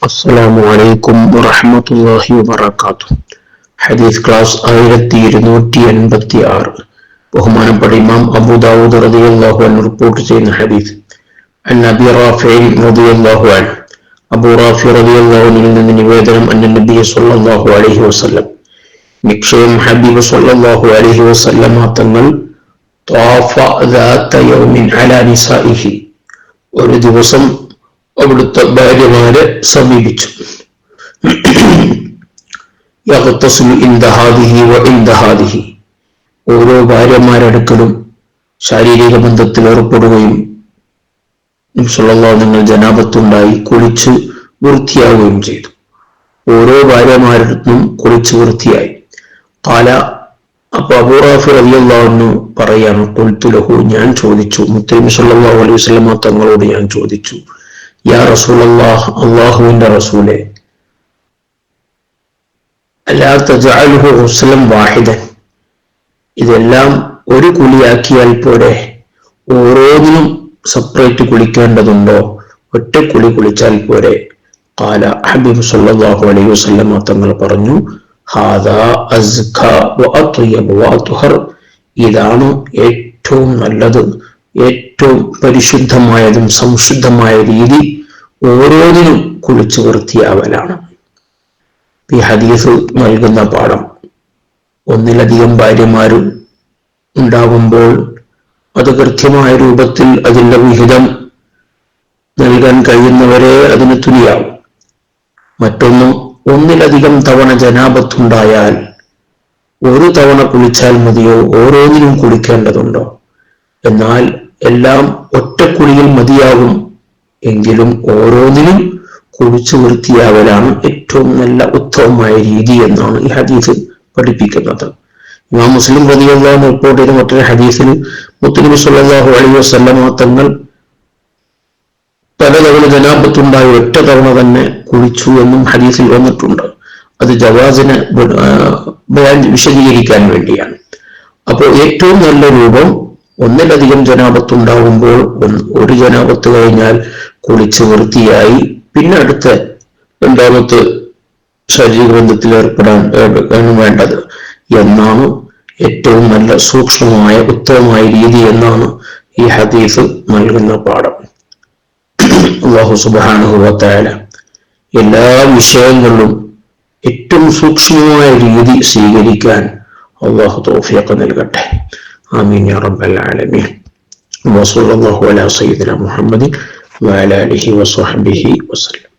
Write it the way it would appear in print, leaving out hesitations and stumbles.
അസ്സലാമു അലൈക്കും വറഹ്മത്തുള്ളാഹി വബറകാതുഹു. ഹദീസ് ക്ലാസ് 1286. ബഹുമാനപ്പെട്ട ഇമാം അബൂ ദാവൂദ് റളിയല്ലാഹു അൻഹു റിപ്പോർട്ട് ചെയ്യുന്ന ഹദീസ്. അൻ അബീ റാഫിഇ റളിയല്ലാഹു അൻഹു, അബൂ റാഫി റളിയല്ലാഹു അൻഹുവിൽ നിന്ന് നിവേദനം, അന്ന നബി സ്വല്ലല്ലാഹു അലൈഹി വസല്ലം, നിശ്ചയം ഹബീബ് സ്വല്ലല്ലാഹു അലൈഹി വസല്ലം തങ്ങൾ ത്വാഫ ദാത യൗമിൻ അലാ നിസാഇഹി, ഒരു ദിവസം അവിടുത്തെ ഭാര്യമാരെ സമീപിച്ചു. യഗ്തസിലു ഇൻദ ഹാദിഹി വ ഇൻദ ഹാദിഹി, ഓരോ ഭാര്യമാരടുക്കലും ശാരീരിക ബന്ധത്തിൽ ഏർപ്പെടുകയും നിങ്ങൾ ജനാബത്തുണ്ടായി കുളിച്ച് വൃത്തിയാവുകയും ചെയ്തു. ഓരോ ഭാര്യമാരടുത്തും കുളിച്ച് വൃത്തിയായി. ഖാല, അപ്പൊ അബൂ റാഫി റളിയല്ലാഹു അൻഹു പറയാണ്, ഖുൽതു ലഹു, ഞാൻ ചോദിച്ചു, മുത്തനബി സല്ലല്ലാഹു അലൈഹി വസല്ലം തങ്ങളോട് ഞാൻ ചോദിച്ചു, യാ റസൂലല്ലാഹ്, അല്ലാഹുവിന്റെ റസൂലേ, അലാ തജഅലുഹു ഗുസ്ലൻ വാഹിദൻ, ഇതെല്ലാം ഒരു കുളിയാക്കിയാൽ പോരെ? ഓരോന്നിനും സെപ്പറേറ്റ് കുളിക്കേണ്ടതുണ്ടോ? ഒറ്റ കുളി കുളിച്ചാൽ പോരെ? ഖാല, ഹബീബ് സല്ലല്ലാഹു അലൈഹി വസല്ലം തങ്ങൾ പറഞ്ഞു, ഹാദാ അസ്കാ വ അത്യബ് വ അത്ഹർ, ഇതാണ് ഏറ്റവും നല്ലത്, ഏറ്റവും പരിശുദ്ധമായതും സംശുദ്ധമായ രീതി ഓരോന്നിനും കുളിച്ച് വൃത്തിയാവലാണ്. ഈ ഹദീസ് നൽകുന്ന പാഠം, ഒന്നിലധികം ഭാര്യമാർ ഉണ്ടാകുമ്പോൾ അത് കൃത്യമായ രൂപത്തിൽ അതിൻ്റെ വിഹിതം നൽകാൻ കഴിയുന്നവരെ അതിന് തുല്യാവും. മറ്റൊന്ന്, ഒന്നിലധികം തവണ ജനാബത്തുണ്ടായാൽ ഒരു തവണ കുളിച്ചാൽ മതിയോ? ഓരോന്നിനും കുളിക്കേണ്ടതുണ്ടോ? എന്നാൽ എല്ലാം ഒറ്റക്കുളിയിൽ മതിയാകും. എങ്കിലും ഓരോന്നിനും കുളിച്ചു വൃത്തിയാവലാണ് ഏറ്റവും നല്ല ഉത്തമമായ രീതി എന്നാണ് ഈ ഹദീസ് പഠിപ്പിക്കുന്നത്. ഇമാം മുസ്ലിം റളിയല്ലാഹു അൻഹു റിപ്പോർട്ട് ചെയ്ത മറ്റൊരു ഹദീസിൽ മുത്തനബി സല്ലല്ലാഹു അലൈഹി വസല്ലം തങ്ങൾ പലതവണ ജനാബത്തുണ്ടായി ഒറ്റ തവണ തന്നെ കുളിച്ചു എന്നും ഹദീസിൽ വന്നിട്ടുണ്ട്. അത് ജവാസിനെ വിശദീകരിക്കാൻ വേണ്ടിയാണ്. അപ്പോൾ ഏറ്റവും നല്ല രൂപം, ഒന്നിലധികം ജനാബത്തുണ്ടാകുമ്പോൾ ഒരു ജനാബത്ത് കഴിഞ്ഞാൽ കുളിച്ച് വൃത്തിയായി പിന്നെ അടുത്ത രണ്ടാമത്തെ ശാരീരിക ബന്ധത്തിൽ ഏർപ്പെടാൻ വേണ്ടത് എന്നാണ് ഏറ്റവും നല്ല സൂക്ഷ്മമായ ഉത്തമമായ രീതി എന്നാണ് ഈ ഹദീസ് നൽകുന്ന പാഠം. അല്ലാഹു സുബ്ഹാനഹു വ തആല എല്ലാ വിഷയങ്ങളിലും ഏറ്റവും സൂക്ഷ്മമായ രീതി സ്വീകരിക്കാൻ അല്ലാഹു തൗഫീഖ് നൽകട്ടെ. ആമീൻ യാ റബ്ബൽ ആലമീൻ. വസല്ലല്ലാഹു അലാ സയ്യിദിനാ മുഹമ്മദിൻ വഅലാ ആലിഹി വസഹ്ബിഹി വസല്ലം.